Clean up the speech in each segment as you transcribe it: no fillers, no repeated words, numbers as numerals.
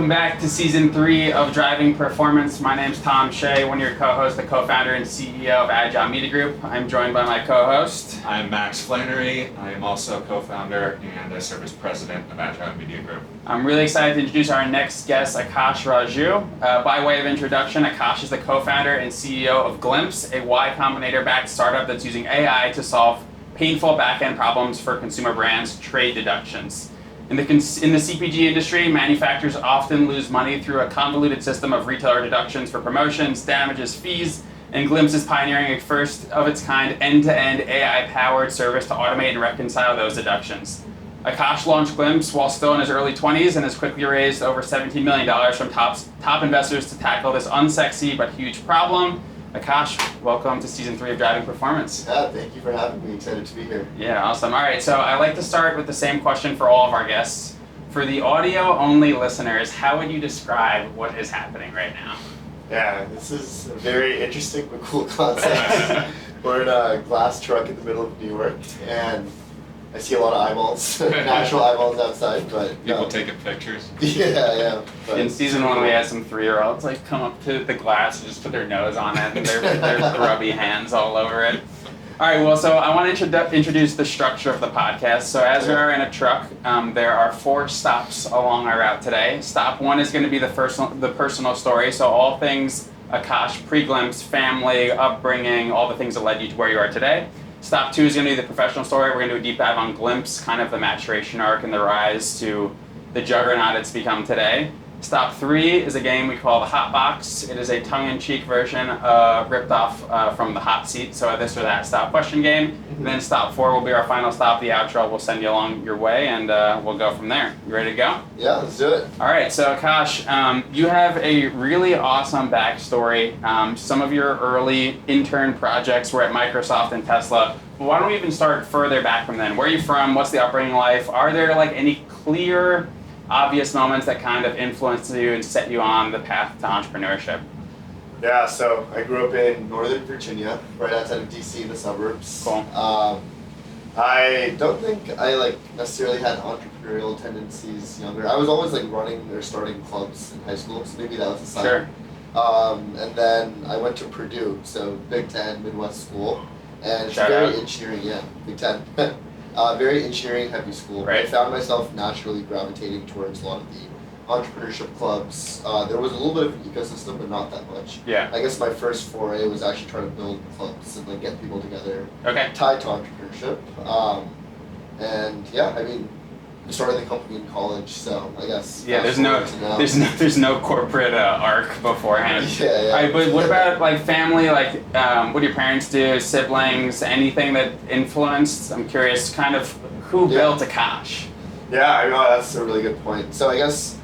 welcome back to season 3 of Driving Performance. My name's Tom Shea, one of your co-hosts, the co-founder and CEO of Adgile Media Group. I'm joined by my co-host. I'm Max Flannery. I am also co-founder and I serve as president of Adgile Media Group. I'm really excited to introduce our next guest, Akash Raju. By way of introduction, Akash is the co-founder and CEO of Glimpse, a Y Combinator-backed startup that's using AI to solve painful back-end problems for consumer brands, trade deductions. In the CPG industry, manufacturers often lose money through a convoluted system of retailer deductions for promotions, damages, fees, and Glimpse is pioneering a first-of-its-kind end-to-end AI-powered service to automate and reconcile those deductions. Akash launched Glimpse while still in his early 20s and has quickly raised over $17 million from top investors to tackle this unsexy but huge problem. Akash, welcome to season 3 of Driving Performance. Yeah, thank you for having me. Excited to be here. Yeah, awesome. All right, so I like to start with the same question for all of our guests. For the audio-only listeners, how would you describe what is happening right now? Yeah, this is a very interesting but cool concept. We're in a glass truck in the middle of New York, and I see a lot of eyeballs, natural eyeballs outside, but People taking pictures. Yeah. But in season 1, we had some 3-year-olds like come up to the glass and just put their nose on it, and their grubby hands all over it. All right, well, so I want to introduce the structure of the podcast. So as we are in a truck, there are 4 stops along our route today. Stop 1 is going to be the personal story, so all things Akash, pre-Glimpse, family, upbringing, all the things that led you to where you are today. Stop 2 is going to be the professional story. We're going to do a deep dive on Glimpse, kind of the maturation arc and the rise to the juggernaut it's become today. Stop 3 is a game we call the Hot Box. It is a tongue-in-cheek version ripped off from the Hot Seat, so this or that stop question game. And then stop 4 will be our final stop, the outro. We'll send you along your way, and we'll go from there. You ready to go? Yeah, let's do it. All right, so Akash, you have a really awesome backstory. Some of your early intern projects were at Microsoft and Tesla. But why don't we even start further back from then? Where are you from? What's the upbringing life? Are there like any clear, obvious moments that kind of influenced you and set you on the path to entrepreneurship? Yeah, so I grew up in Northern Virginia, right outside of DC in the suburbs. Cool. I don't think I necessarily had entrepreneurial tendencies younger. I was always running or starting clubs in high school, so maybe that was a sign. Sure. And then I went to Purdue, so Big Ten Midwest school, and it's Shout very out. engineering, Big Ten. Very engineering heavy school. Right. I found myself naturally gravitating towards a lot of the entrepreneurship clubs. There was a little bit of an ecosystem, but not that much. Yeah. I guess my first foray was actually trying to build clubs and get people together Okay. tied to entrepreneurship. And yeah, I mean, I started the company in college, so I guess. Yeah, there's no corporate arc beforehand. Yeah. All right, but what about family? What do your parents do? Siblings? Anything that influenced? I'm curious, kind of who built Akash? Yeah, I know that's a really good point. So I guess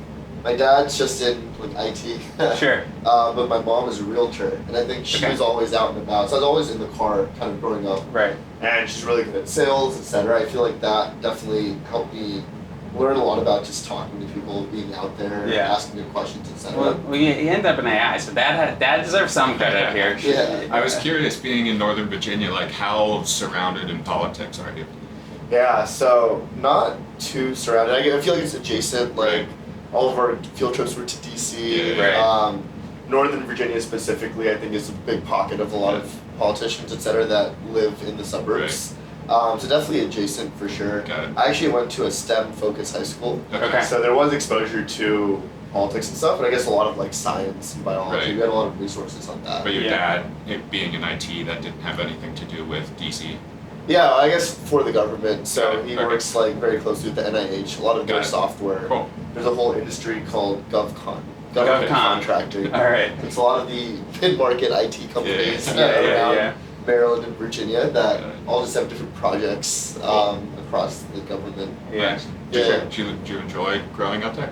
my dad's just in IT. Sure. But my mom is a realtor, and I think she was always out and about. So I was always in the car, kind of growing up. Right. And she's really good at sales, etc. I feel like that definitely helped me learn a lot about just talking to people, being out there, asking them questions, etc. Well, you end up in AI, so dad deserves some credit here. Yeah. I was curious, being in Northern Virginia, how surrounded in politics are you? Yeah, so not too surrounded. I feel like it's adjacent. All of our field trips were to DC. Yeah. Right. Northern Virginia specifically, I think, is a big pocket of a lot of politicians, etc., that live in the suburbs. So definitely adjacent for sure. Got it. I actually went to a STEM-focused high school. Okay. So there was exposure to politics and stuff, but I guess a lot of science and biology. Right. We had a lot of resources on that. But your dad, being in IT, that didn't have anything to do with DC? Yeah, I guess for the government. So he Okay. works very closely with the NIH. A lot of their software. Cool. There's a whole industry called government contracting. All right. It's a lot of the mid-market IT companies around Maryland and Virginia that all just have different projects across the government. Yeah. Did you enjoy growing up there?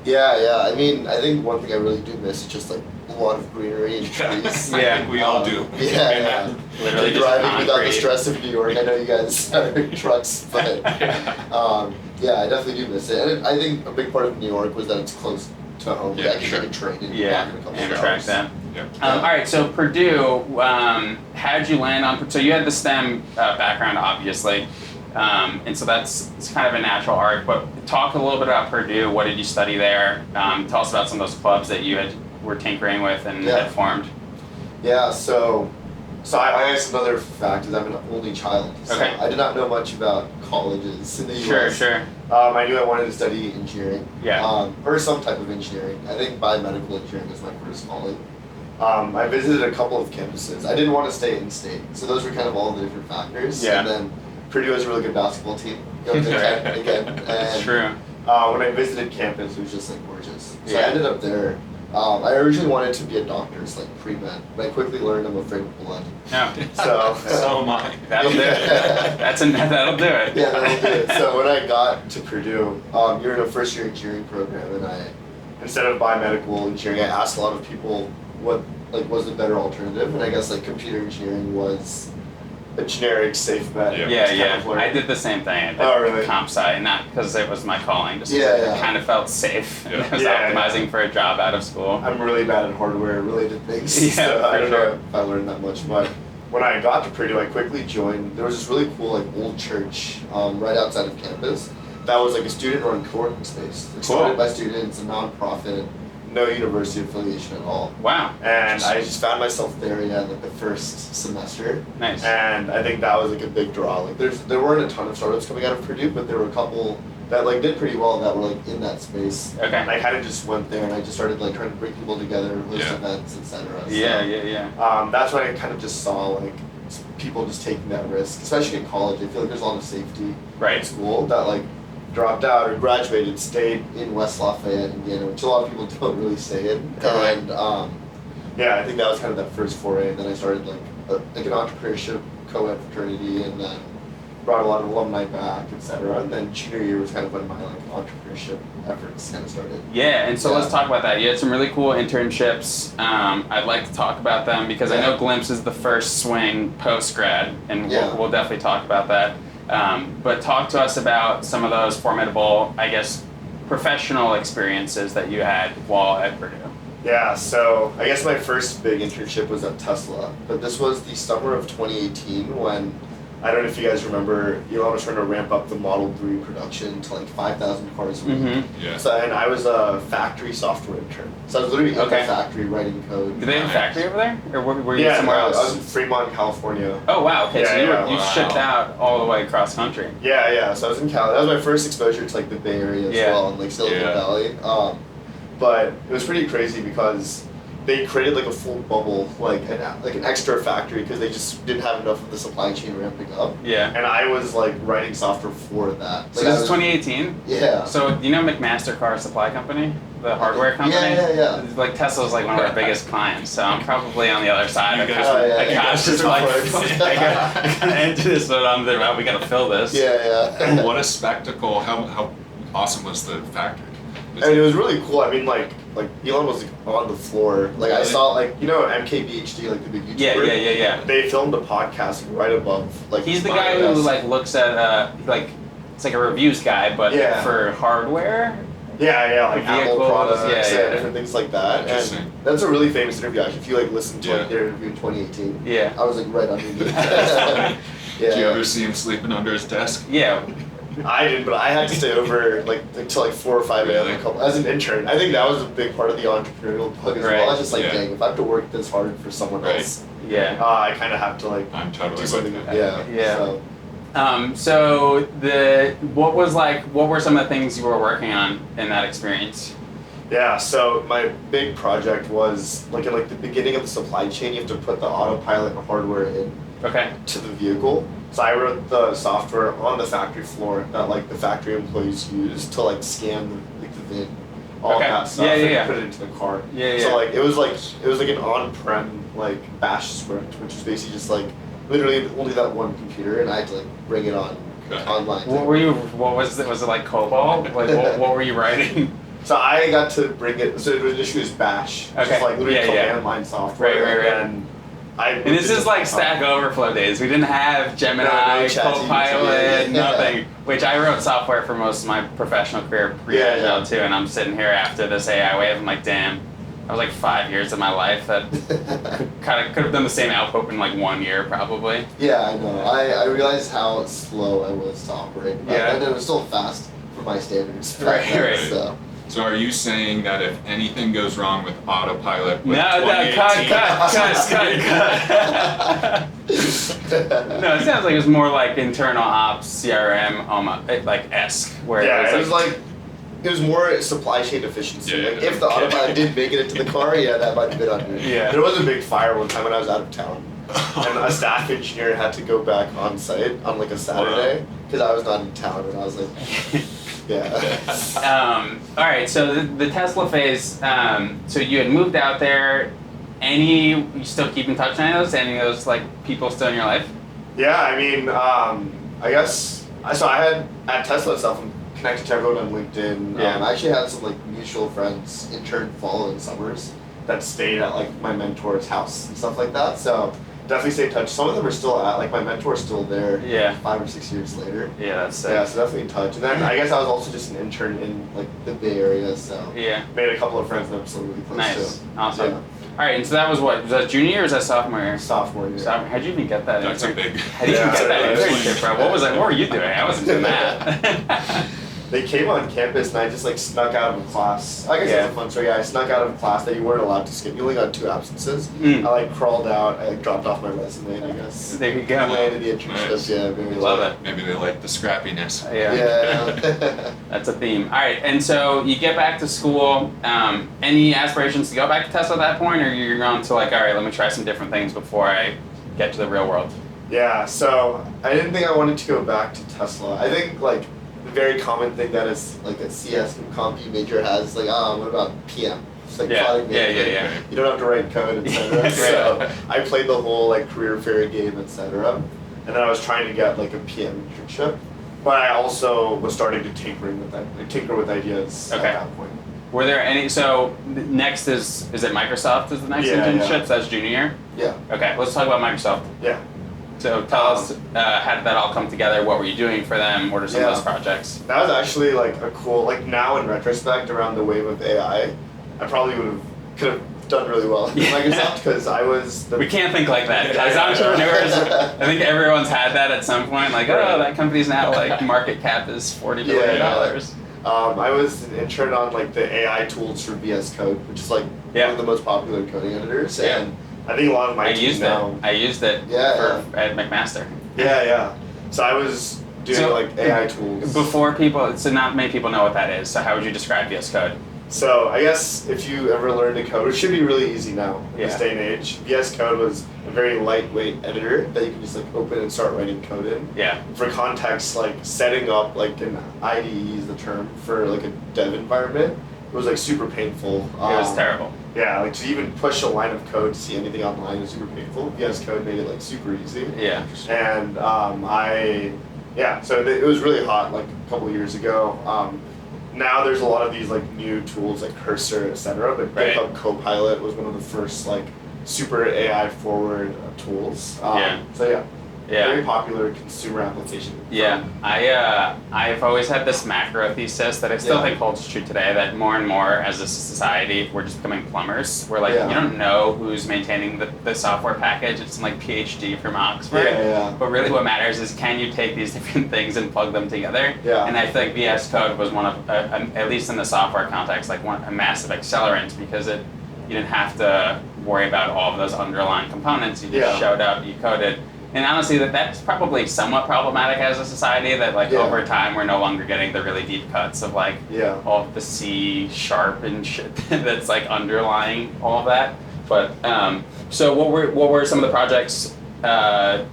Yeah. I mean, I think one thing I really do miss is just a lot of greenery and trees. I think we all do. Yeah. Literally just driving without the concrete. stress of New York. I know you guys are trucks, but I definitely do miss it. And I think a big part of New York was that it's close to home. Yeah, I can take a train and walk in a couple of Amtrak hours. then. Yeah. All right, so Purdue, how'd you land on, so you had the STEM background, obviously. And so it's kind of a natural arc. But talk a little bit about Purdue. What did you study there? Tell us about some of those clubs that you were tinkering with and had formed. Yeah, so I guess another fact is I'm an only child. So Okay. I did not know much about colleges in the US. Sure. I knew I wanted to study engineering. Yeah. Or some type of engineering. I think biomedical engineering was my first calling. I visited a couple of campuses. I didn't want to stay in state, so those were kind of all the different factors. Yeah. And then Purdue has a really good basketball team. Go to Kent again. And, True. when I visited campus, it was just like gorgeous. So I ended up there. I originally wanted to be a doctor, so like pre-med, but I quickly learned I'm afraid of blood. No. So So am I. That'll do it. That'll do it. Yeah, that'll do it. So when I got to Purdue, you're in a first-year engineering program, and instead of biomedical engineering, I asked a lot of people what was the better alternative, and I guess like computer engineering was a generic safe bet. Yeah. I did the same thing. I did really? comp sci, not because it was my calling, just Yeah, because yeah. it kind of felt safe. Yeah. I was optimizing for a job out of school. I'm really bad at hardware-related things, Yeah, so I for don't sure. know if I learned that much, but when I got to Purdue, I quickly joined. There was this really cool like old church right outside of campus that was like a student-run co-working space. It started by students, a non-profit, no university affiliation at all. Wow. And I just found myself there like the first semester. Nice. And I think that was like a big draw. Like there weren't a ton of startups coming out of Purdue, but there were a couple that like did pretty well that were like in that space. Okay. And I kind of just went there and I just started like trying to bring people together, host events, etc. So, Yeah. that's when I kind of just saw like people just taking that risk, especially in college. I feel like there's a lot of safety in Right. school that like dropped out or graduated, stayed in West Lafayette, Indiana, which a lot of people don't really stay in. Totally. And I think that was kind of that first foray. And then I started like an entrepreneurship co-ed fraternity, and then brought a lot of alumni back, etc. And then junior year was kind of when my like entrepreneurship efforts kind of started. Yeah, and so let's talk about that. You had some really cool internships. I'd like to talk about them because I know Glimpse is the first swing post-grad, and we'll definitely talk about that. But talk to us about some of those formidable, I guess, professional experiences that you had while at Purdue. Yeah, so I guess my first big internship was at Tesla, but this was the summer of 2018 when, I don't know if you guys remember, Elon was trying to ramp up the Model 3 production to like 5,000 cars a week. Mm-hmm. Yeah. So, and I was a factory software intern. So I was literally in the factory writing code. Did they have a factory over there? Or were you somewhere else? I was in Fremont, California. Oh, wow. Okay, so you Wow. shipped out all the way across country. Yeah, so I was in Cali. That was my first exposure to like the Bay Area as well, and like Silicon Valley. But it was pretty crazy because they created like a full bubble, like an extra factory because they just didn't have enough of the supply chain ramping up. Yeah. And I was like writing software for that. So this is 2018? Yeah. So you know McMaster Car Supply Company? The hardware company? Yeah. Like Tesla's like one of our biggest clients, so I'm probably on the other side. You of guys Akash is like, I gotta enter this, but I'm there, we gotta fill this. Yeah. What a spectacle! How awesome was the factory? And it was really cool. I mean, like Elon was like on the floor. Like I saw, like MKBHD, like the big YouTuber. Yeah. They filmed a podcast right above. Like He's the guy who like looks at like it's like a reviews guy, but for hardware. Like vehicles, Apple products, yeah. different things like that. Interesting. And that's a really famous interview. Actually, if you like listen to like their interview in 2018, Yeah. I was like right underneath. Did you ever see him sleeping under his desk? Yeah. I didn't, but I had to stay over like until like 4 or 5 a.m. Really? As an intern. I think that was a big part of the entrepreneurial bug as well. I was just like, dang, if I have to work this hard for someone else, I kind of have to like I'm totally do something. with that. So. So what were some of the things you were working on in that experience? Yeah, so my big project was like in like the beginning of the supply chain, you have to put the autopilot hardware in to the vehicle. So I wrote the software on the factory floor that like the factory employees use to like scan the VIN, all of that stuff, and put it into the car. So like it was like an on-prem like bash script, which is basically just like literally only that one computer, and I had to like bring it on online. What was it? Was it like COBOL? Like what were you writing? So I got to bring it. So the issue is bash, which is like literally command line software. And this is like Stack Overflow days. We didn't have Gemini, Copilot, nothing. Which I wrote software for most of my professional career pre-Agile too, and I'm sitting here after this AI wave. I'm like, damn, was like 5 years of my life that could have done the same output in like 1 year probably. Yeah, I know. I realized how slow I was to operate. Yeah. And it was still fast for my standards. Right. So are you saying that if anything goes wrong with autopilot with cut. No, it sounds like it was more like internal ops, CRM, like esque, where it was more supply chain efficiency. Yeah, like if the autopilot did make it into the car, that might have been under. Yeah. There was a big fire one time when I was out of town, and a staff engineer had to go back on site on like a Saturday because I was not in town, and I was like. Yeah. All right. So the Tesla phase. So you had moved out there. You still keep in touch with any of those? Any of those like people still in your life? Yeah. I mean, I guess. So I had at Tesla itself. I'm connected to everyone on LinkedIn. Yeah. I actually had some like mutual friends, intern fall in summers, that stayed at like my mentor's house and stuff like that. So. Definitely stay in touch. Some of them are still at, like my mentor's still there. Yeah. 5 or 6 years later. Yeah, that's sick. Yeah, so definitely in touch. And then I guess I was also just an intern in like the Bay Area, so yeah, made a couple of friends that I'm still really close nice. to. Awesome. Yeah. All right, and so that was what? Was that junior year or was that sophomore year? Sophomore year. How'd you even get that? That's a big. How did you get that internship, bro? What was that? What were you doing? I wasn't doing that. They came on campus and I just like snuck out of a class. I guess it's a fun story. Yeah, I snuck out of a class that you weren't allowed to skip. You only got 2 absences. I like crawled out. I like dropped off my resume. I guess. There you go. Landed the internship. Nice. Yeah, very Love it. Maybe they like the scrappiness. Yeah. That's a theme. All right, and so you get back to school. Any aspirations to go back to Tesla at that point, or you're on to like, all right, let me try some different things before I get to the real world? Yeah. So I didn't think I wanted to go back to Tesla. I think like. The very common thing that is like a CS and Comp major has like what about PM? It's like product management. Yeah. You don't have to write code, etc. So I played the whole like career fair game, etc. And then I was trying to get like a PM internship, but I also was starting to tinker with ideas at that point. Were there any? So next is it Microsoft is the next internship? Yeah. So that's junior year. Yeah. Okay, let's talk about Microsoft. Yeah. So tell us, how did that all come together? What were you doing for them? What are some of those projects? That was actually like a cool, like now in retrospect around the wave of AI, I probably could have done really well at Microsoft because I was we can't think like that. As entrepreneurs, I think everyone's had that at some point. Like, oh, that company's now like market cap is $40 billion. I was an intern on like the AI tools for VS Code, which is like one of the most popular coding editors. Yeah. And I think a lot of my team now. I used it at McMaster. Yeah. So I was doing like AI tools. Before so not many people know what that is. So how would you describe VS Code? So I guess if you ever learn to code, it should be really easy now in this day and age. VS Code was a very lightweight editor that you can just like open and start writing code in. Yeah. For context, like setting up like an IDE is the term for like a dev environment. It was like super painful. It was terrible. Yeah, like to even push a line of code to see anything online was super painful. VS Code made it like super easy. Yeah. And so it was really hot like a couple of years ago. Now there's a lot of these like new tools like Cursor, etc. But GitHub Copilot was one of the first like super AI forward tools. Very popular consumer application. Yeah, I've always had this macro thesis that I still think holds true today, that more and more as a society we're just becoming plumbers. We're like, you don't know who's maintaining the software package. It's like PhD from Oxford. But really what matters is can you take these different things and plug them together? And I feel like VS Code was one of, at least in the software context, like a massive accelerant because you didn't have to worry about all of those underlying components. You just showed up, you coded. And honestly, that's probably somewhat problematic as a society that like over time we're no longer getting the really deep cuts of like all of the C# and shit that's like underlying all of that. But so what were some of the projects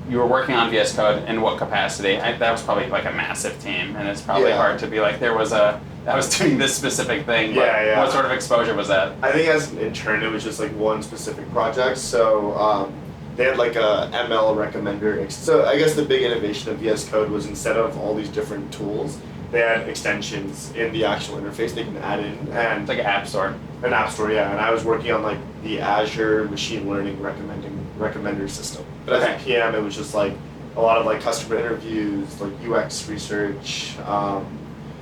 you were working on VS Code in what capacity? That was probably like a massive team, and it's probably hard to be like I was doing this specific thing. But what sort of exposure was that? I think as an intern, it was just like one specific project. So. They had like a ML recommender. So I guess the big innovation of VS Code was instead of all these different tools, they had extensions in the actual interface they can add in. And it's like an app store. An app store, yeah. And I was working on like the Azure machine learning recommender system. But as a PM, it was just like a lot of like customer interviews, like UX research,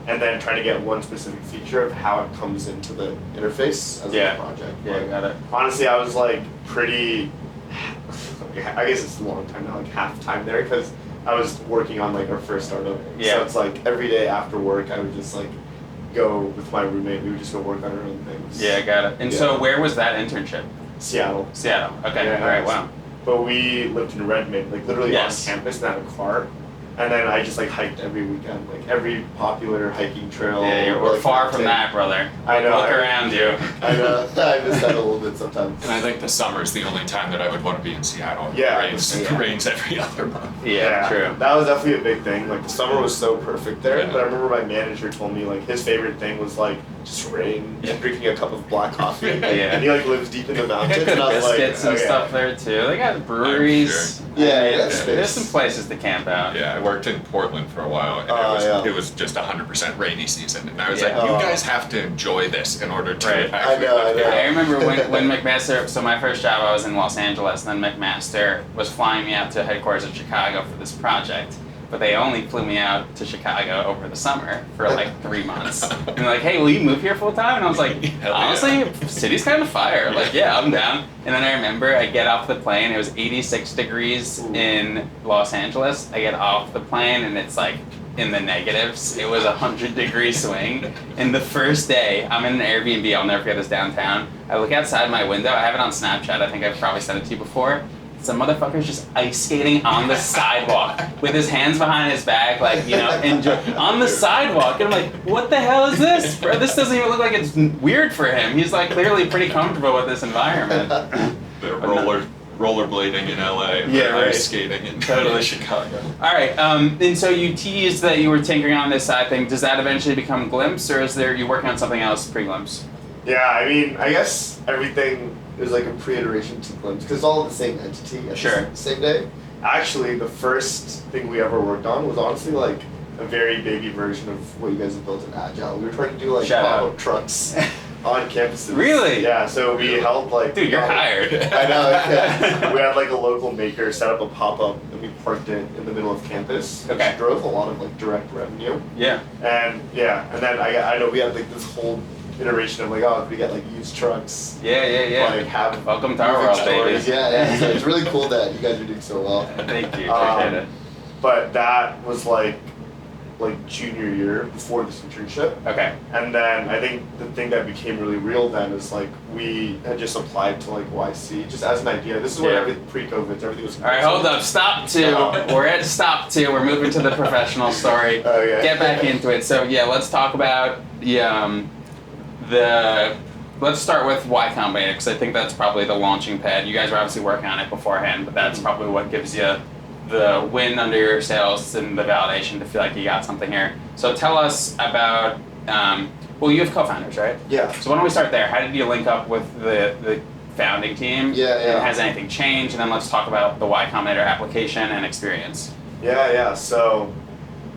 and then trying to get one specific feature of how it comes into the interface as a project. Yeah, got it. Honestly, I was like pretty, I guess it's a long time now, like half time there, because I was working on like our first startup. Yeah. So it's like every day after work, I would just like go with my roommate. We would just go work on our own things. Yeah, got it. And so where was that internship? Seattle. Seattle. Okay. Yeah, All right. Wow. But we lived in Redmond, like literally on campus, and had a car. And then I just like hiked every weekend, like every popular hiking trail. Yeah, we're far from that, brother. I know. Look around you. I know. I miss that a little bit sometimes. And I think the summer is the only time that I would want to be in Seattle. Yeah. It rains every other month. Yeah, true. That was definitely a big thing. Like the summer was so perfect there. Yeah. But I remember my manager told me like his favorite thing was like just rain and drinking a cup of black coffee. Yeah. And he like lives deep in the They mountains. got And I good was like, biscuits and okay. stuff there too. They got breweries. Sure. Yeah, I mean, that's there's nice. some places to camp out. Yeah, I worked in Portland for a while, and it was just 100% rainy season, and I was like, you guys have to enjoy this in order to Right. actually I know, live I know. here. I remember when McMaster, so my first job I was in Los Angeles, and then McMaster was flying me out to headquarters in Chicago for this project. But they only flew me out to Chicago over the summer for like 3 months. And they're like, hey, will you move here full time? And I was like, Hell yeah. honestly, city's kind of fire. Like, yeah, I'm down. And then I remember I get off the plane, it was 86 degrees in Los Angeles. I get off the plane and it's like in the negatives. It was a 100-degree swing. And the first day, I'm in an Airbnb, I'll never forget this, downtown. I look outside my window, I have it on Snapchat, I think I've probably sent it to you before. Some motherfucker's just ice skating on the sidewalk with his hands behind his back, like, you know, on the sidewalk. And I'm like, what the hell is this? Bro, this doesn't even look like it's weird for him. He's like clearly pretty comfortable with this environment. They're rollerblading in LA, Yeah, right. ice skating in Totally. Chicago. All right, and so you teased that you were tinkering on this side thing. Does that eventually become Glimpse, or is you working on something else pre-Glimpse? Yeah, I mean, I guess everything is like a pre-iteration to Glimpse because it's all the same entity at the same day. Actually, the first thing we ever worked on was honestly like a very baby version of what you guys have built in Adgile. We were trying to do like pop-up trucks on campuses. Really? Yeah, so we held like... Dude, you're hired. I know, yeah. We had like a local maker set up a pop-up and we parked it in the middle of campus. Okay. Which drove a lot of like direct revenue. Yeah. And then I know we had like this whole iteration of like, oh, if we get like used trucks. Yeah. Like have Welcome to our world, baby. Yeah. So it's really cool that you guys are doing so well. Thank you, appreciate it. But that was like junior year before this internship. Okay. And then I think the thing that became really real then is like we had just applied to like YC just as an idea. This is where pre-COVID everything was. All right, hold up. Stop two. We're at stop two. We're moving to the professional story. Okay. Get back into it. So yeah, let's talk about let's start with Y Combinator because I think that's probably the launching pad. You guys were obviously working on it beforehand, but that's probably what gives you the wind under your sails and the validation to feel like you got something here. So tell us about, well, you have co-founders, right? Yeah. So why don't we start there? How did you link up with the founding team? Yeah. And has anything changed? And then let's talk about the Y Combinator application and experience. Yeah. So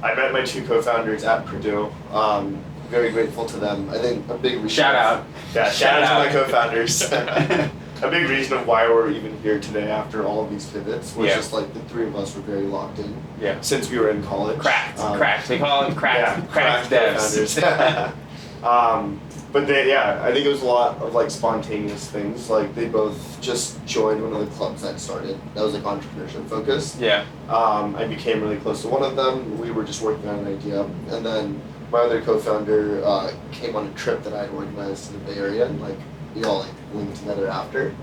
I met my two co-founders at Purdue. Very grateful to them. I think a big reason. Shout out. Yeah, shout out to my co-founders. A big reason of why we're even here today after all of these pivots was just like the three of us were very locked in. Yeah. Since we were in college. Cracked. We call them cracked devs. But I think it was a lot of like spontaneous things. Like they both just joined one of the clubs that started. That was like entrepreneurship focused. Yeah. I became really close to one of them. We were just working on an idea, and then my other co-founder came on a trip that I had organized to the Bay Area, and like we all like linked together after.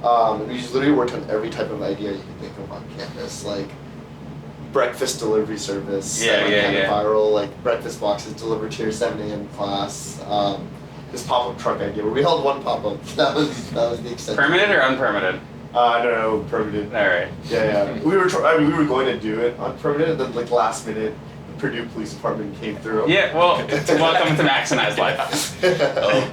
And we just literally worked on every type of idea you could think of on campus, like breakfast delivery service. Kind of viral, like breakfast boxes delivered to your 7 a.m. class. This pop-up truck idea where we held one pop-up. That was the extent. Permanent or unpermitted? No, permanent. All right. Yeah. We were we were going to do it on permanent, and then like last minute, the Purdue Police Department came through. Yeah. Well, welcome to Maximize Life.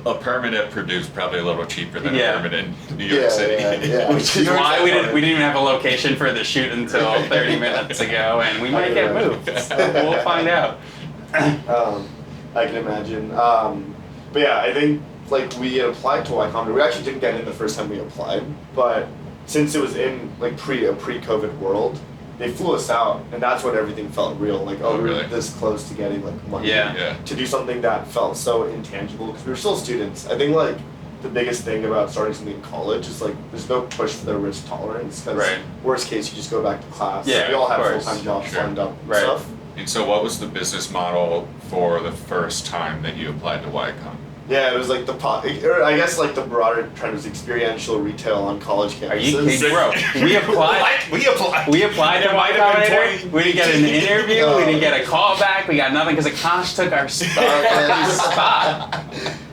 A permanent Purdue's probably a little cheaper than a permanent in New York City. Yeah. Which is why we didn't even have a location for the shoot until 30 minutes ago, and we might get moved. So we'll find out. I can imagine. But yeah, I think like we had applied to Y Combinator. We actually didn't get in the first time we applied, but since it was in like a pre-COVID world, they flew us out, and that's when everything felt real. Like, we really? were this close to getting like money to do something that felt so intangible because we were still students. I think like the biggest thing about starting something in college is like there's no push for their risk tolerance because worst case you just go back to class. Yeah, we all have full-time jobs lined up and stuff. And so what was the business model for the first time that you applied to YCOM? Yeah, it was like I guess like the broader trend was experiential retail on college campuses. Are you kidding, bro? We applied to Y Combinator. We didn't get an interview. We didn't get a call back. We got nothing because Akash took our spot.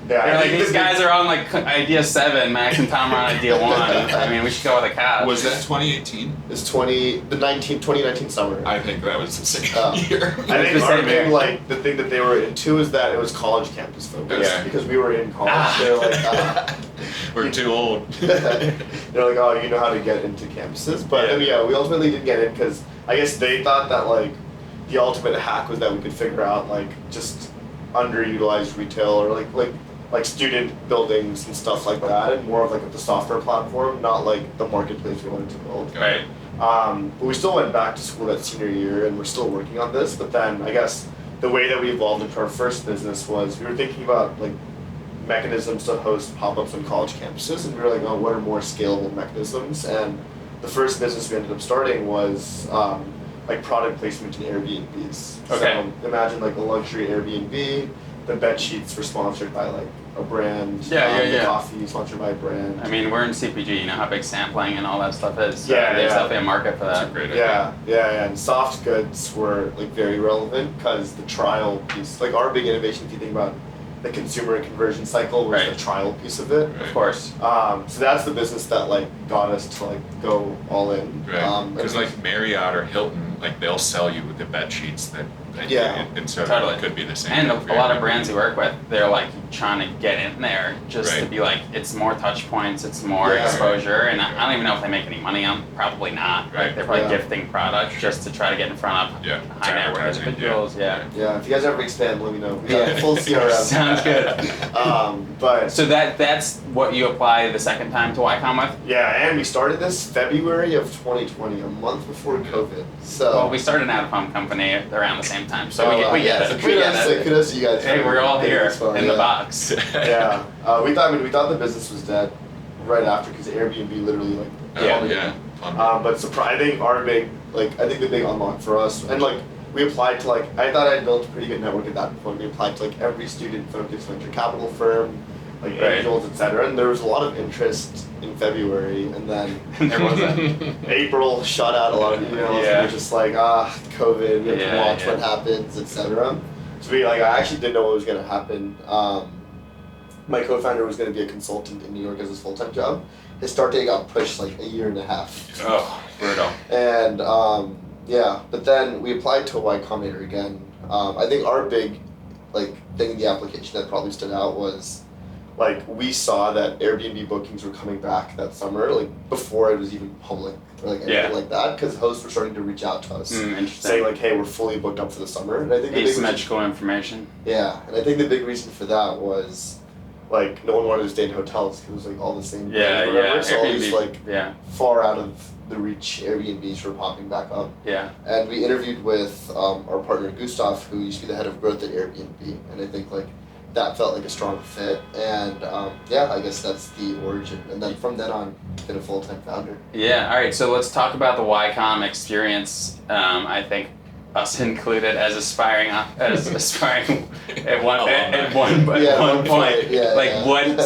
Yeah, they're like, these guys are on like idea 7, Max and Tom are on idea 1. I mean, we should go with Akash. Was that 2018? It's 2019 summer. I think that was the same year. I think our big, like, the thing that they were into is that it was college campus focused because we were in college. They're like, we're too old. They're like, oh, you know how to get into campuses. But then, we ultimately didn't get in because I guess they thought that like the ultimate hack was that we could figure out like just underutilized retail or like student buildings and stuff like that, and more of like the software platform, not like the marketplace we wanted to build. Right. But we still went back to school that senior year, and we're still working on this. But then I guess the way that we evolved into our first business was we were thinking about like mechanisms to host pop-ups on college campuses, and we were like, oh, what are more scalable mechanisms? And the first business we ended up starting was like product placement in Airbnbs. Okay. So imagine like a luxury Airbnb. The bed sheets were sponsored by like a brand. The coffee sponsored by a brand. I mean, we're in CPG. You know how big sampling and all that stuff is. So there's definitely a market for that. That's a great idea. Yeah. And soft goods were like very relevant because the trial piece, like our big innovation, if you think about the consumer conversion cycle, was the trial piece of it. Of course. So that's the business that like got us to like go all in. Right. Because like Marriott or Hilton, like they'll sell you with the bed sheets that. And so it could be the same. And a lot of brands we work with, they're like trying to get in there just to be like, it's more touch points, it's more exposure, and I don't even know if they make any money on. Probably not. Right. They're probably gifting products just to try to get in front of high net worth individuals. Yeah. If you guys ever expand, let me know. We got full CRM. Sounds good. But so that's what you apply the second time to YCOM with? Yeah, and we started this February of 2020, a month before COVID. So well, we started an out-of-home company around the same time, so we get it. Kudos to you guys. Hey, we're all here in the box. We thought the business was dead right after because Airbnb literally like but I think the big unlock for us, and like we applied to I thought I built a pretty good network at that point. We applied to like every student-focused venture capital firm, like angels, etc. And there was a lot of interest in February, and then there wasn't. April shot out a lot of emails. And we're just like, COVID, we have to watch what happens, etc. So I actually didn't know what was going to happen. My co-founder was going to be a consultant in New York as his full-time job. His start date got pushed like a year and a half. Oh, brutal. And but then we applied to Y Combinator again. I think our big thing in the application that probably stood out was we saw that Airbnb bookings were coming back that summer, before it was even public or anything like that, because hosts were starting to reach out to us, saying hey, we're fully booked up for the summer. And I think asymmetrical information. Yeah, and I think the big reason for that was no one wanted to stay in hotels because it was all the same. So all these far out of the reach Airbnbs were popping back up. Yeah. And we interviewed with our partner Gustav, who used to be the head of growth at Airbnb, and I think that felt like a strong fit, and I guess that's the origin. And then from then on, been a full-time founder. Yeah. All right. So let's talk about the YCOM experience. I think us included as aspiring at one point. What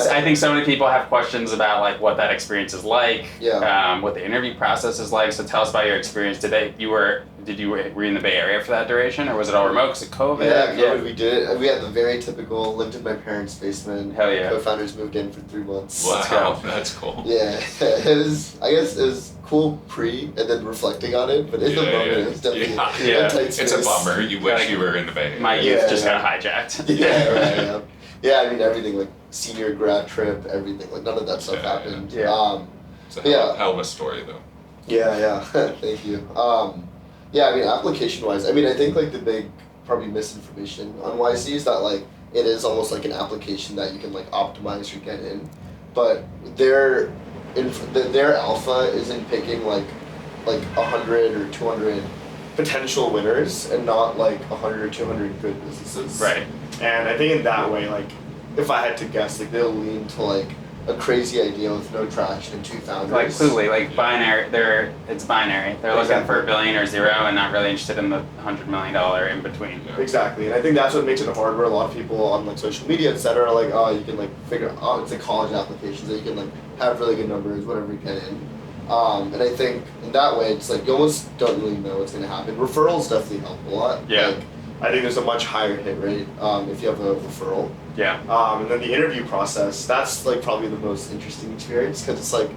I think so many people have questions about what that experience is like. What the interview process is like. So tell us about your experience. Were you in the Bay Area for that duration, or was it all remote because of COVID? Yeah, COVID. We did it. We had the very typical, lived in my parents' basement. Hell yeah. Co-founders moved in for 3 months. Wow, that's cool. Yeah, it was cool pre and then reflecting on it, but in the moment it was definitely a tight space. It's a bummer. You wish you were in the Bay Area. My youth just got hijacked. I mean everything, senior grad trip, everything, none of that stuff happened. It's a hell of a story though. Thank you. I mean application wise, I think the big probably misinformation on YC is that it is almost like an application that you can optimize or get in, but their alpha isn't picking like 100 or 200 potential winners and not like 100 or 200 good businesses. Right. And I think in that way, like, if I had to guess, like, they'll lean to like a crazy idea with no traction and 2 founders. Like clearly, like binary. It's binary. They're looking for a billion or zero, and not really interested in the $100 million in between. Exactly, and I think that's what makes it hard. Where a lot of people on like social media, etc., are like, oh, you can like figure out. Oh, it's like college applications that you can like have really good numbers, whatever you get in. And I think in that way, it's like you almost don't really know what's going to happen. Referrals definitely help a lot. Yeah. Like, I think there's a much higher hit rate if you have a referral. Yeah. And then the interview process, that's like probably the most interesting experience because it's like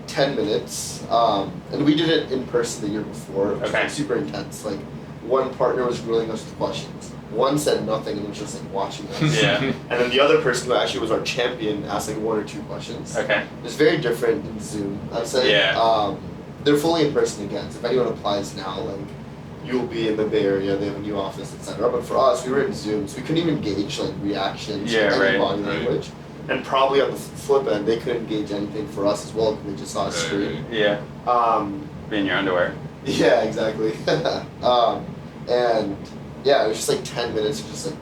10 minutes. And we did it in person the year before. It was like super intense. Like one partner was grilling us with questions. One said nothing and was just like watching us. Yeah. And then the other person who actually was our champion asked like 1 or 2 questions. Okay. It's very different in Zoom, I'd say. Yeah. They're fully in person again. So if anyone applies now, like you'll be in the Bay Area, they have a new office, etc. But for us, we were in Zoom, so we couldn't even gauge like reactions or any body language. And probably on the flip end, they couldn't gauge anything for us as well because they just saw a screen. Yeah. Be in your underwear. Yeah, exactly. And yeah, it was just like 10 minutes of just like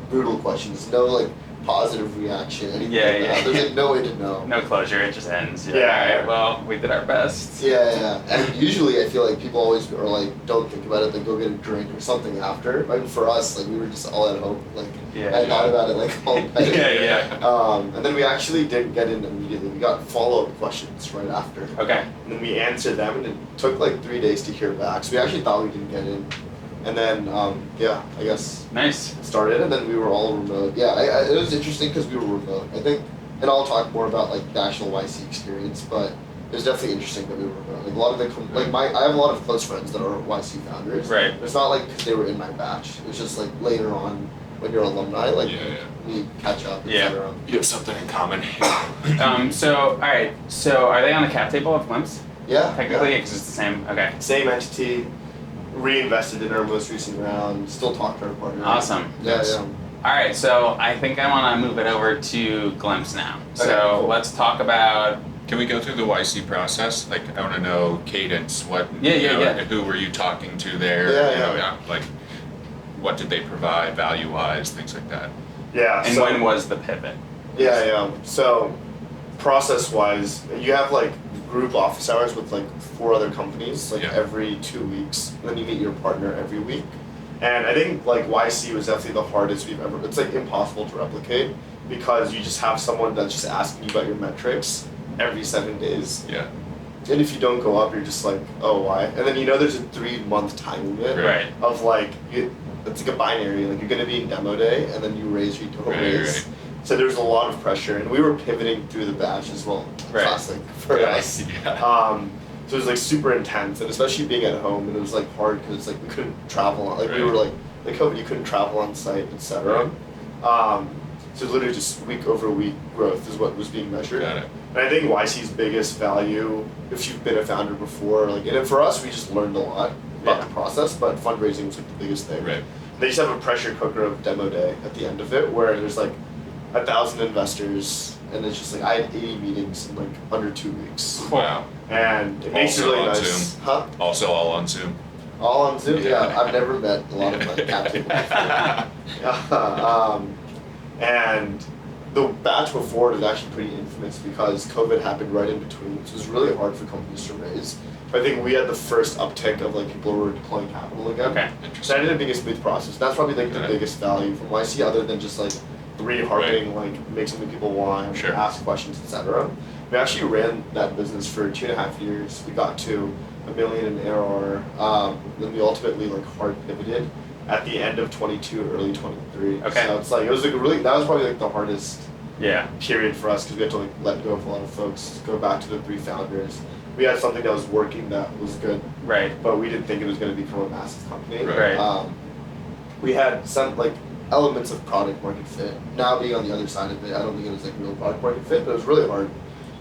brutal questions, no like positive reaction, anything like that. There's like no way to know. No closure, it just ends. Yeah. All right, well, we did our best. Yeah. And usually I feel like people always are like, don't think about it, like go get a drink or something after. I mean, for us, like we were just all at home. Like I thought about it like all night. And then we actually didn't get in immediately. We got follow-up questions right after. Okay. And then we answered them, and it took like 3 days to hear back. So we actually thought we didn't get in. And then, I guess nice. Started, and then we were all remote. Yeah, it was interesting because we were remote. I think, and I'll talk more about like the actual YC experience, but it was definitely interesting that we were remote. Like a lot of the, I have a lot of close friends that are YC founders. Right. It's not like because they were in my batch. It was just like later on when you're alumni, like we catch up, etc. You have something in common. All right. So are they on the cap table of Glimpse? Yeah. Technically, because it's the same. Okay. Same entity. Reinvested in our most recent round, still talk to our partner. Awesome. Yeah. All right, so I think I want to move it over to Glimpse now. So cool. Let's talk about. Can we go through the YC process? Like, I want to know cadence. What? Yeah. Who were you talking to there? Yeah. Like, what did they provide, value-wise, things like that. Yeah. And when was the pivot? Yeah. So, process-wise, you have like group office hours with like 4 other companies every 2 weeks. And then you meet your partner every week. And I think like YC was definitely the hardest we've ever. It's like impossible to replicate because you just have someone that's just asking you about your metrics every 7 days. Yeah. And if you don't go up, you're just like, oh, why? And then there's a 3-month time limit of like it's like a binary. Like you're gonna be in demo day, and then you raise or you don't raise. Right. So there's a lot of pressure, and we were pivoting through the batch as well. Classic for us. Yeah. So it was like super intense, and especially being at home, and it was like hard because it's like we couldn't travel. Like we were like COVID, you couldn't travel on site, etc. So literally just week over week growth is what was being measured. Got it. And I think YC's biggest value, if you've been a founder before, like, and for us, we just learned a lot about the process, but fundraising was like the biggest thing. Right. They just have a pressure cooker of demo day at the end of it, where there's like 1,000 investors, and it's just like I had 80 meetings in like under 2 weeks. Wow. And it makes it Also really on nice. Zoom. Huh? Also all on Zoom. All on Zoom? Yeah. I've never met a lot of my cap people before. And the batch before it is actually pretty infamous because COVID happened right in between, so it was really hard for companies to raise. But I think we had the first uptick of like people who were deploying capital again. Okay. So that ended up being a smooth process. That's probably like the biggest value from YC, other than just like reharping, like make something people want, ask questions, etc. We actually ran that business for 2.5 years. We got to $1 million in ARR. Then we ultimately like hard pivoted at the end of 22, early 23. Okay. So it's like, it was like really, that was probably like the hardest Yeah. period for us because we had to like let go of a lot of folks, go back to the 3 founders. We had something that was working that was good, Right. but we didn't think it was going to become a massive company. Right. We had some like elements of product market fit. Now being on the other side of it, I don't think it was like real product market fit, but it was really hard.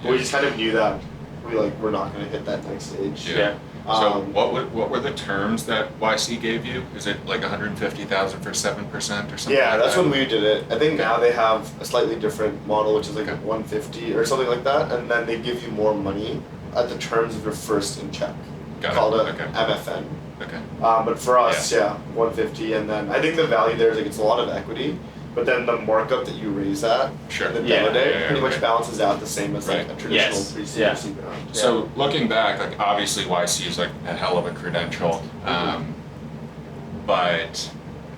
But we just kind of knew that we're not going to hit that next stage. Yeah. So what were the terms that YC gave you? Is it like $150,000 for 7% or something? Yeah, like that's that? when we did it. I think now they have a slightly different model, which is like 150 or something like that, and then they give you more money at the terms of your first in check. called a MFN. Okay. But for us, 150, and then I think the value there is like it's a lot of equity, but then the markup that you raise at in the demo day pretty much balances out the same as like a traditional 3C round. So looking back, like obviously YC is like a hell of a credential, but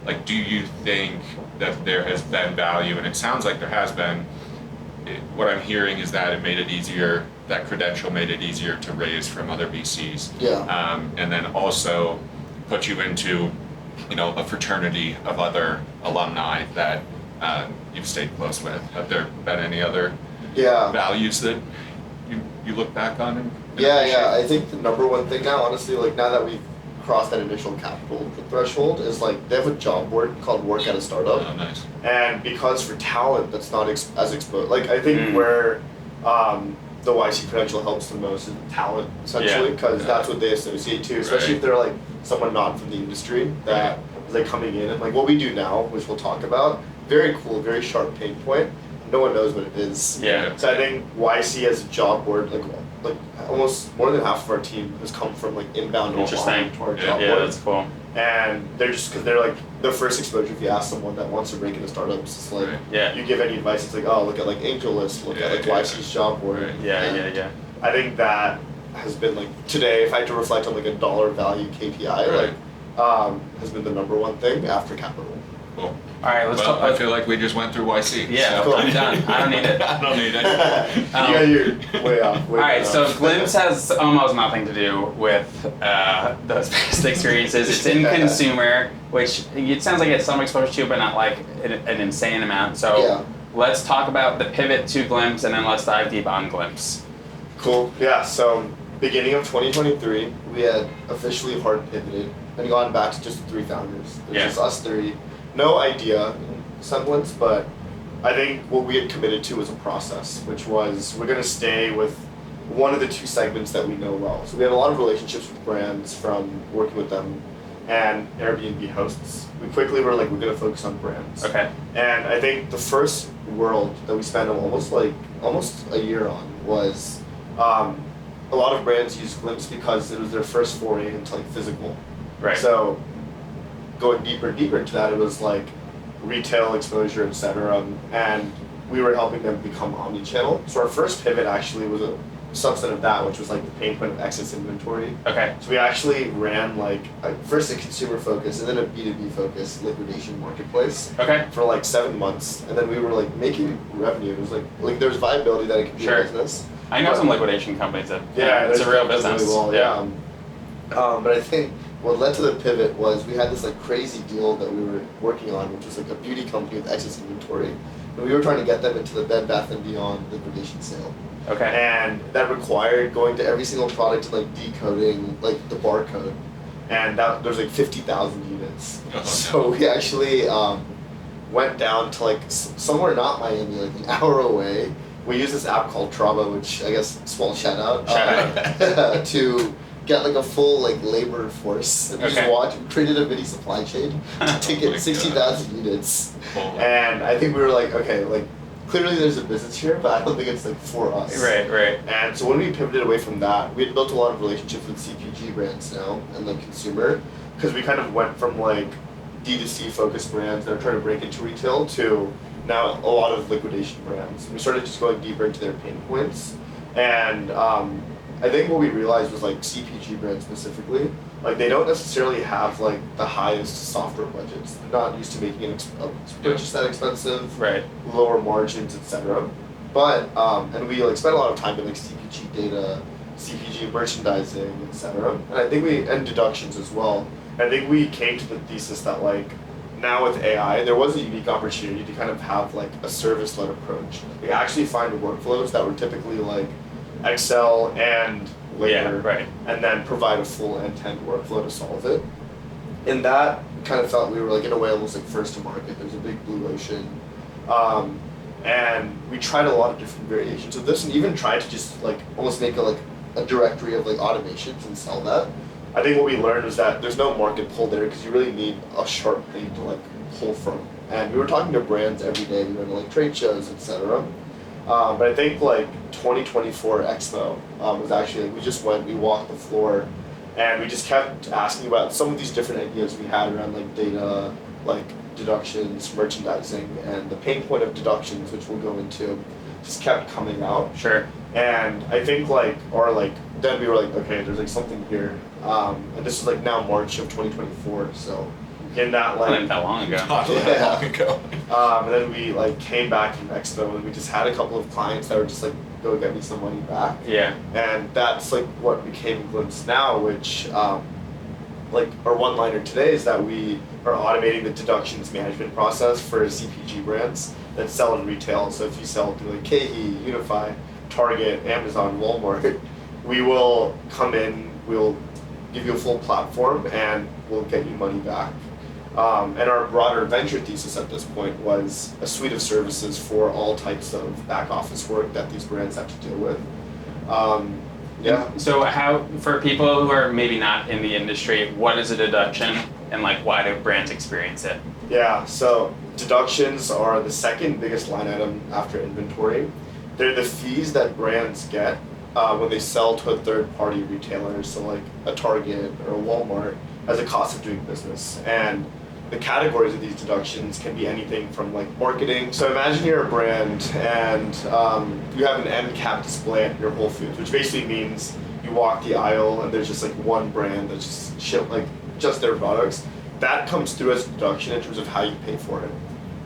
like, do you think that there has been value, and it sounds like there has been. What I'm hearing is that it made it easier. That credential made it easier to raise from other VCs. And then also put you into, a fraternity of other alumni that you've stayed close with. Have there been any other values that you look back on? And I think the number one thing now, honestly, like now that we've crossed that initial capital threshold, is like they have a job board called Work at a Startup. Oh, nice. And because for talent that's not as exposed, like I think where the YC credential helps the most is the talent, essentially, because that's what they associate to, especially if they're like someone not from the industry that is like coming in, and like what we do now, which we'll talk about, very cool, very sharp pain point. No one knows what it is. So I think YC as a job board, like almost more than half of our team has come from like inbound to our job board. That's cool. And they're just because they're like their first exposure. If you ask someone that wants to break into startups, it's like you give any advice, it's like, oh, look at like AngelList, look at like YC's job board. I think that has been like today, if I had to reflect on like a dollar value KPI, has been the number one thing after capital. Cool. All right, let's talk. I feel like we just went through YC. Yeah, so. I'm done. I don't need it. I don't need it. You're way off. All right, so Glimpse has almost nothing to do with those past experiences. It's in consumer, which it sounds like it's some exposure to, but not like an insane amount. So let's talk about the pivot to Glimpse, and then let's dive deep on Glimpse. Cool. Yeah. So beginning of 2023, we had officially hard pivoted and gone back to just the 3 founders. It was just us 3. No idea semblance, but I think what we had committed to was a process, which was we're going to stay with one of the 2 segments that we know well. So we had a lot of relationships with brands from working with them and Airbnb hosts. We quickly were like, we're going to focus on brands. Okay. And I think the first world that we spent almost a year on was a lot of brands used Glimpse because it was their first foray into like physical. Right. So going deeper and deeper into that, it was like retail exposure, etc. And we were helping them become omni-channel. So our first pivot actually was a subset of that, which was like the pain point of excess inventory. Okay. So we actually ran like first a consumer focus and then a B2B focus liquidation marketplace. Okay. For like 7 months, and then we were like making revenue. It was like there's viability that it could be a business. I know some liquidation companies that it's a real business. Really well, but I think what led to the pivot was we had this like crazy deal that we were working on, which was like a beauty company with excess inventory, and we were trying to get them into the Bed Bath & Beyond liquidation sale. Okay. And that required going to every single product and like decoding like the barcode, and there's like 50,000 units. So we actually went down to like somewhere not Miami, like an hour away. We use this app called Trava, which I guess small shout out to get like a full like labor force and just created a mini supply chain to get 60,000 units. And I think we were like, okay, like clearly there's a business here, but I don't think it's like for us. Right. And so when we pivoted away from that, we had built a lot of relationships with CPG brands now and like consumer, because we kind of went from like D2C focused brands that are trying to break into retail to now a lot of liquidation brands. We started just going deeper into their pain points, and I think what we realized was like CPG brands specifically, like they don't necessarily have like the highest software budgets. They're not used to making a purchase that expensive, lower margins, etc. But and we like spent a lot of time in like CPG data, CPG merchandising, etc. And I think and deductions as well. I think we came to the thesis that like now with AI, there was a unique opportunity to kind of have like a service-led approach. We actually find workflows that were typically like Excel and labor, and then provide a full end-to-end workflow to solve it. In that, kind of felt we were like in a way almost like first to market. There's a big blue ocean, and we tried a lot of different variations of this, and even tried to just like almost make a directory of like automations and sell that. I think what we learned was that there's no market pull there because you really need a sharp thing to like pull from. And we were talking to brands every day. We went to like trade shows, etc. But I think like 2024 Expo was actually like we walked the floor, And we just kept asking about some of these different ideas we had around like data, like deductions, merchandising, and the pain point of deductions, which we'll go into, just kept coming out. Sure. And I think then we were like, okay, there's like something here. And this is like now March of 2024, so in that like Not that long ago. Not that long ago. and then we like came back from Expo and we just had a couple of clients that were just like, go get me some money back. Yeah. And that's like what became Glimpse now, which like our one-liner today is that we are automating the deductions management process for CPG brands that sell in retail. So if you sell through like KeHE, Unify, Target, Amazon, Walmart, we will come in, we'll give you a full platform and we'll get you money back. And our broader venture thesis at this point was a suite of services for all types of back office work that these brands have to deal with. Yeah. So how, for people who are maybe not in the industry, what is a deduction and like why do brands experience it? Yeah, so deductions are the second biggest line item after inventory. They're the fees that brands get when they sell to a third-party retailer, so like a Target or a Walmart, as a cost of doing business. And the categories of these deductions can be anything from like marketing. So imagine you're a brand and you have an end cap display at your Whole Foods, which basically means you walk the aisle and there's just like one brand that's just ship like just their products. That comes through as a deduction in terms of how you pay for it.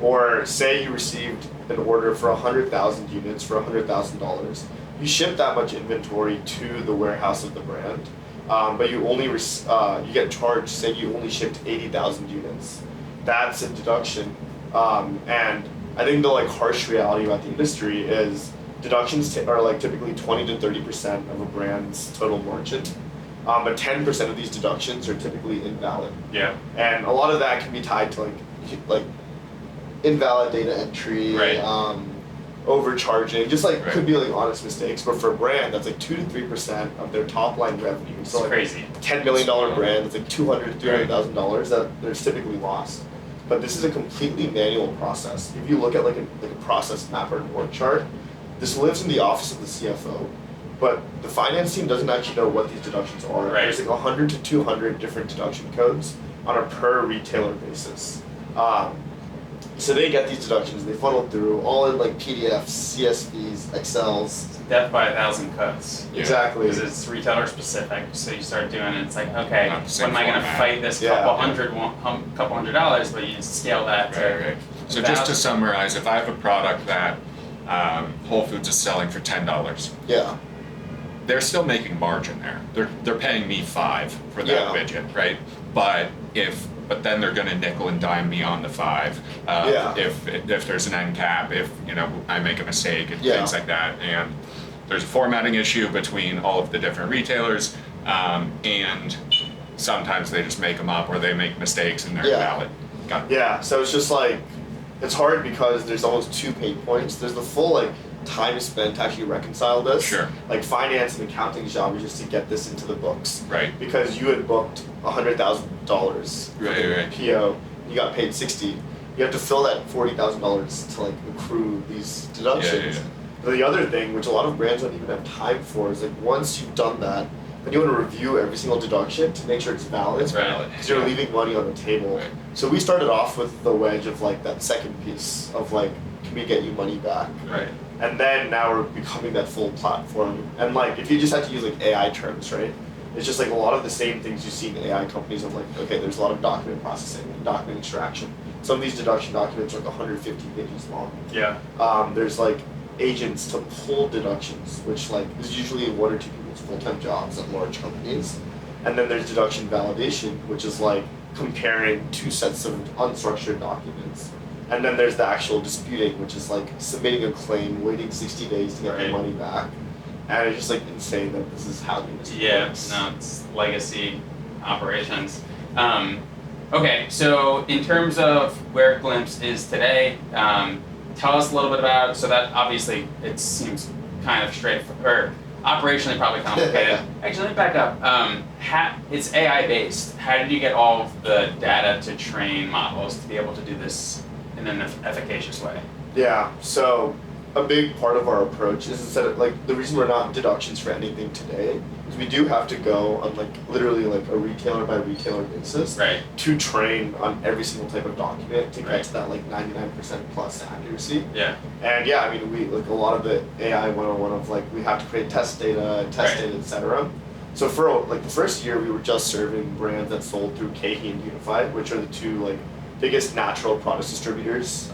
Or say you received an order for 100,000 units for $100,000. You ship that much inventory to the warehouse of the brand. But you only you get charged. Say you only shipped 80,000 units. That's a deduction, and I think the like harsh reality about the industry is deductions are like typically 20 to 30% of a brand's total margin, but 10% of these deductions are typically invalid. Yeah. And a lot of that can be tied to like invalid data entry. Right. Overcharging, just like Right. could be like honest mistakes, but for a brand that's like 2 to 3% of their top line revenue. So It's like crazy. $10 million brand, it's like $200,000 to $300,000 that there's typically lost. But this is a completely manual process. If you look at like a process map or an org chart, this lives in the office of the CFO, but the finance team doesn't actually know what these deductions are. Right. There's like 100 to 200 different deduction codes on a per retailer basis. So they get these deductions, they funnel through all in like PDFs, CSVs, Excels. Death by 1,000 cuts. Yeah. Exactly. Because it's retailer specific, so you start doing it. It's like, okay, Not the same when am I going to format. fight this Yeah. couple $100s? But you just scale that to. Right. So just to 1,000. summarize, if I have a product that Whole Foods is selling for $10, Yeah. they're still making margin there. They're paying me $5 for that Yeah. widget, right? But then they're going to nickel and dime me on the $5 Yeah. if there's an end cap, if I make a mistake and Yeah. things like that. And there's a formatting issue between all of the different retailers, and sometimes they just make them up or they make mistakes and they're Yeah. invalid. Got it. Yeah, so it's just like, it's hard because there's almost two pain points. There's the full like time spent to actually reconcile this. Sure. Like finance and accounting's job is just to get this into the books. Right. Because you had booked $100,000 Right. PO, you got paid 60. You have to fill that $40,000 to like accrue these deductions. Yeah. But the other thing, which a lot of brands don't even have time for, is like once you've done that, then you want to review every single deduction to make sure it's valid. It's valid. Because you're leaving money on the table. Right. So we started off with the wedge of like that second piece of like, can we get you money back? Right. And then now we're becoming that full platform. And like, if you just had to use like AI terms, right? It's just like a lot of the same things you see in AI companies of like, okay, there's a lot of document processing and document extraction. Some of these deduction documents are like 150 pages long. Yeah. There's like agents to pull deductions, which like is usually one or two people's full-time jobs at large companies. And then there's deduction validation, which is like comparing two sets of unstructured documents. And then there's the actual disputing, which is like submitting a claim, waiting 60 days to get the Right. money back. And it's just like insane that this is how the industry Yeah, works. no, it's legacy operations. Okay, so in terms of where Glimpse is today, tell us a little bit about, so that obviously it seems kind of straightforward, or operationally probably complicated. Actually, let me back up. It's AI based. How did you get all of the data to train models to be able to do this in an efficacious way? Yeah, so a big part of our approach is instead of like the reason we're not deductions for anything today is we do have to go on like literally like a retailer by retailer basis to train on every single type of document to get to that like 99% plus accuracy. Yeah. And yeah, I mean we like a lot of the AI 101 of like we have to create test data, etc. So for like the first year we were just serving brands that sold through KeHE and Unified, which are the two like biggest natural product distributors.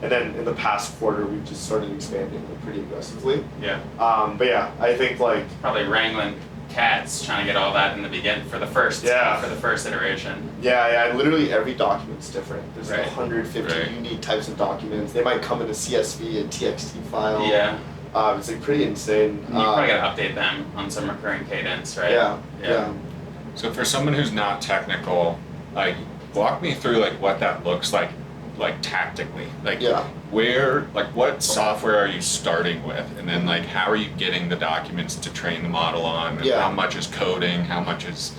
And then in the past quarter, we've just started expanding like, pretty aggressively. Yeah. But yeah, I think like probably wrangling cats, trying to get all that in the beginning for the first iteration. Yeah. And literally every document's different. There's like 150 unique types of documents. They might come in a CSV, a TXT file. Yeah. It's like pretty insane. You probably gotta update them on some recurring cadence, right? Yeah. So for someone who's not technical, like walk me through like what that looks like tactically, like what software are you starting with, and then like how are you getting the documents to train the model on? How much is coding, how much is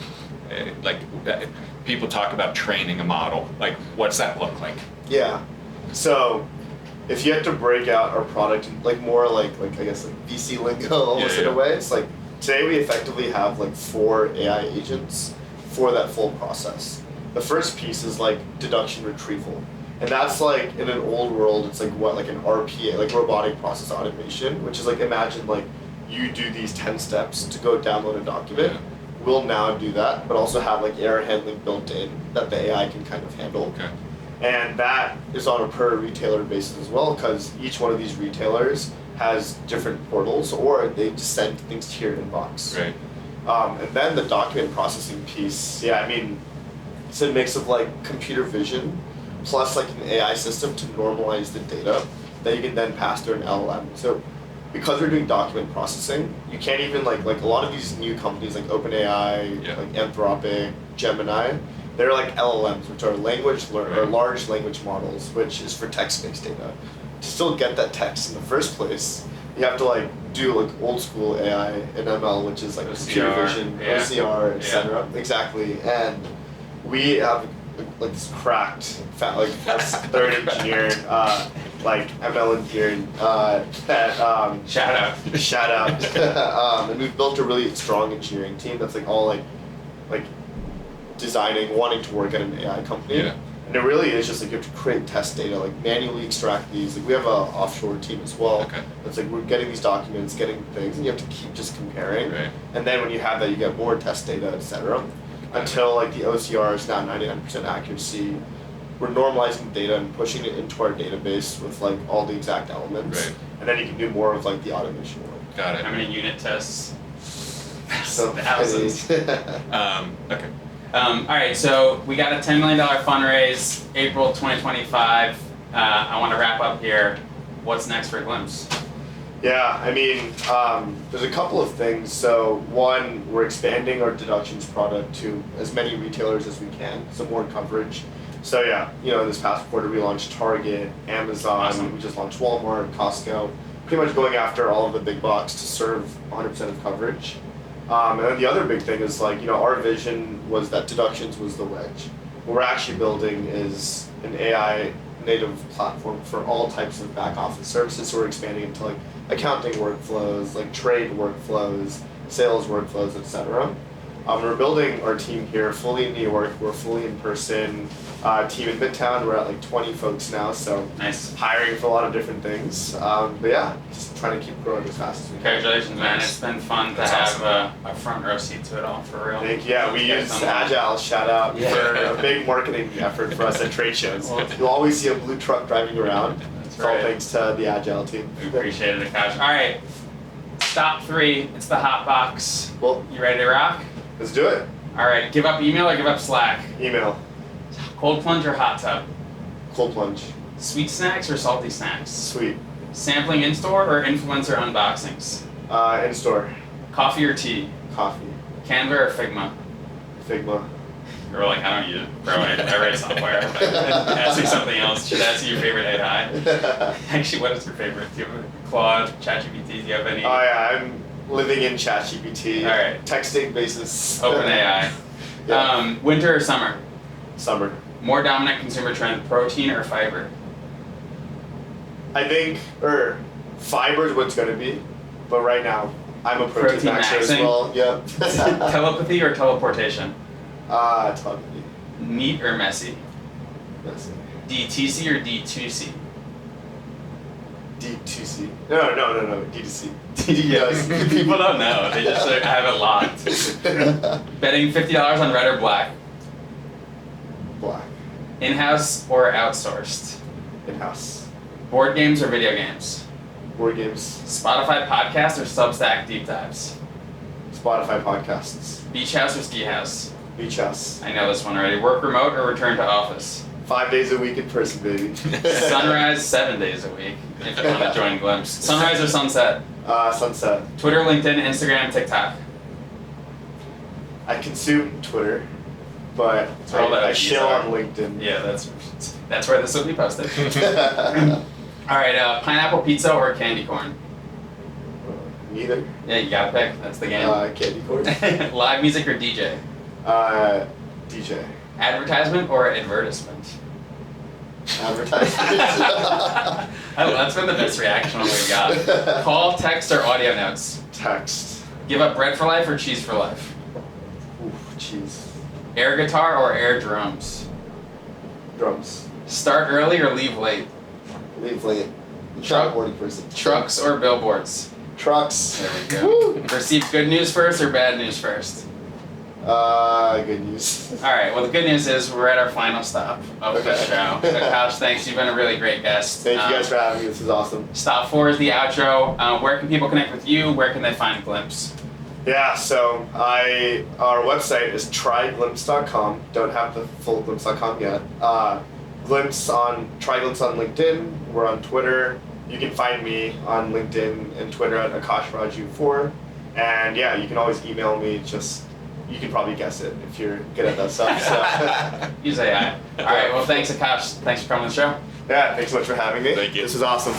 like people talk about training a model, like what's that look like? So if you had to break out our product like more like I guess like VC lingo almost in a way, it's like today we effectively have like 4 AI agents for that full process. The first piece is like deduction retrieval. And that's like in an old world, it's like what, like an RPA, like robotic process automation, which is like imagine like you do these 10 steps to go download a document. Yeah. We'll now do that, but also have like error handling built in that the AI can kind of handle. Okay. And that is on a per retailer basis as well, because each one of these retailers has different portals, or they just send things to your inbox. Right. And then the document processing piece, I mean, it's a mix of like computer vision plus like an AI system to normalize the data that you can then pass through an LLM. So because we're doing document processing, you can't even like a lot of these new companies like OpenAI, like Anthropic, Gemini, they're like LLMs, which are or large language models, which is for text-based data. To still get that text in the first place, you have to like do like old school AI and ML, which is like computer vision, OCR, etc. Exactly. And we have like this cracked, like third engineer, like ML engineering, that shout out, and we've built a really strong engineering team that's like all like designing, wanting to work at an AI company. Yeah. And it really is just like you have to create test data, like manually extract these. Like we have a offshore team as well. Okay. It's like we're getting these documents, getting things, and you have to keep just comparing. Right. And then when you have that, you get more test data, etc. Until like the OCR is now 99% accuracy. We're normalizing data and pushing it into our database with like all the exact elements. Right. And then you can do more of like the automation work. Got it. How many unit tests? So thousands. Okay. All right, so we got a $10 million fundraise, April 2025. I want to wrap up here. What's next for Glimpse? Yeah, I mean, there's a couple of things. So one, we're expanding our deductions product to as many retailers as we can, so more coverage. So yeah, this past quarter we launched Target, Amazon, Awesome. We just launched Walmart, Costco, pretty much going after all of the big box to serve 100% of coverage. And then the other big thing is like, our vision was that deductions was the wedge. What we're actually building is an AI native platform for all types of back office services. So we're expanding into like accounting workflows, like trade workflows, sales workflows, etc. We're building our team here fully in New York. We're fully in person. Team in Midtown. We're at like 20 folks now, so nice. Hiring for a lot of different things. But yeah, just trying to keep growing as fast as we can. Congratulations, man. It's been fun to have a front row seat to it all, for real. Thank you. Yeah, we use Adgile, shout out, for a big marketing effort for us at trade shows. You'll always see a blue truck driving around. It's all thanks to the Adgile team. We appreciate it, Akash. All right, stop 3. It's the hot box. Well, you ready to rock? Let's do it. All right, give up email or give up Slack? Email. Cold plunge or hot tub? Cold plunge. Sweet snacks or salty snacks? Sweet. Sampling in-store or influencer unboxings? In-store. Coffee or tea? Coffee. Canva or Figma? Figma. You're like, I don't use it, bro. I write software. Ask me something else. Should I ask you your favorite AI? Actually, what is your favorite? Do you have Claude, ChatGPT? Do you have any? Oh yeah, I'm living in ChatGPT. All right. Texting basis. OpenAI. Yeah. Winter or summer? Summer. More dominant consumer trend, protein or fiber? I think, Fiber is what it's gonna be, but right now I'm a protein maxer as maxing? well. Yep. Telepathy or teleportation? Telepathy. Neat or messy? Messy. DTC or D2C? D2C. No. D2C. Yes. People don't know. They just have it locked. Betting $50 on red or black? Black. In-house or outsourced? In-house. Board games or video games? Board games. Spotify podcast or Substack deep dives? Spotify podcasts. Beach house or ski house? Beach house. I know this one already. Work remote or return to office? 5 days a week in person, baby. Sunrise 7 days a week if you want to join Glimpse. Sunrise or sunset? Sunset. Twitter, LinkedIn, Instagram, TikTok. I consume Twitter, but all the I OGs chill are. on LinkedIn. Yeah, that's where this will be posted. All right, pineapple pizza or candy corn? Neither. Yeah, you gotta pick. That's the game. Candy corn. Live music or DJ? DJ. Advertisement or advertisement? Advertisement. That's been the best reaction we've got. Call, text, or audio notes? Text. Give up bread for life or cheese for life? Oof, cheese. Air guitar or air drums? Drums. Start early or leave late? Leave late. Truck- Morning person. Trucks or billboards? Trucks. There we go. Receive good news first or bad news first? Good news. All right. Well, the good news is we're at our final stop of the show. Akash, thanks. You've been a really great guest. Thank you guys for having me. This is awesome. Stop 4 is the outro. Where can people connect with you? Where can they find Glimpse? Yeah, so our website is tryglimpse.com. Don't have the full glimpse.com yet. Try Glimpse on LinkedIn. We're on Twitter. You can find me on LinkedIn and Twitter at Akash Raju 4. And yeah, you can always email me. You can probably guess it if you're good at that stuff. So. Use AI. All right. Well, thanks, Akash. Thanks for coming to the show. Yeah, thanks so much for having me. Thank you. This is awesome.